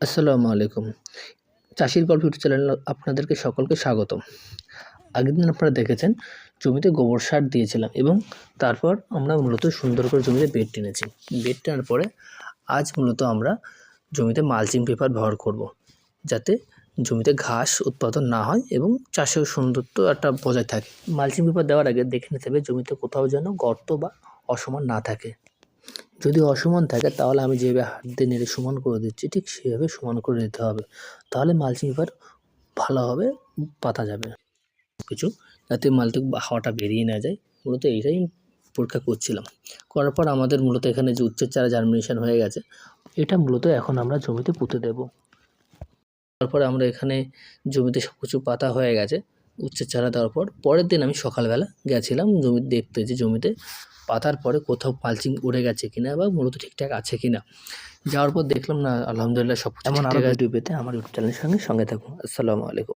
আসসালামু আলাইকুম। চাষির গল্প ইউটিউব চ্যানেলে আপনাদেরকে সকলকে স্বাগতম। আগের দিন আপনারা দেখেছেন জমিতে গোবর সার দিয়েছিলাম এবং তারপর আমরা মূলত সুন্দর করে জমিতে বেড টেনেছি। বেড টানার পরে আজ মূলত আমরা জমিতে মালচিং পেপার ব্যবহার করব, যাতে জমিতে ঘাস উৎপাদন না হয় এবং চাষের সৌন্দর্য একটা বজায় থাকে। মালচিং পেপার দেওয়ার আগে দেখে নিতে হবে জমিতে কোথাও যেন গর্ত বা অসমান না থাকে। যদি অসমান থাকে তাহলে আমি যেভাবে হাত দিয়ে নেড়ে সমান করে দিচ্ছি ঠিক সেভাবে সমান করে দিতে হবে। তাহলে মালচিং পেপার ভালোভাবে পাতা যাবে কিছু, যাতে মালচিং হাওয়াটা বেরিয়ে না যায়। মূলত এইটাই পরীক্ষা করছিলাম। করার পর আমাদের মূলত এখানে যে উচ্ছের চারা জার্মিনেশন হয়ে গেছে, এটা মূলত এখন আমরা জমিতে পুঁতে দেব। তারপরে আমরা এখানে জমিতে সব কিছু পাতা হয়ে গেছে উচ্ছের চারা দেওয়ার পর। পরের দিন আমি সকালবেলা গেছিলাম জমি দেখতে, যে জমিতে পাতার পরে কোথাও মালচিং উড়ে গেছে কিনা বা মূলত ঠিকঠাক আছে কিনা। যাওয়ার পর দেখলাম না, আলহামদুলিল্লাহ সব কিছু ঠিকঠাক আছে। ভিডিও পেতে আমার ইউটিউব চ্যানেলের সঙ্গে থাকুন। আসসালামু আলাইকুম।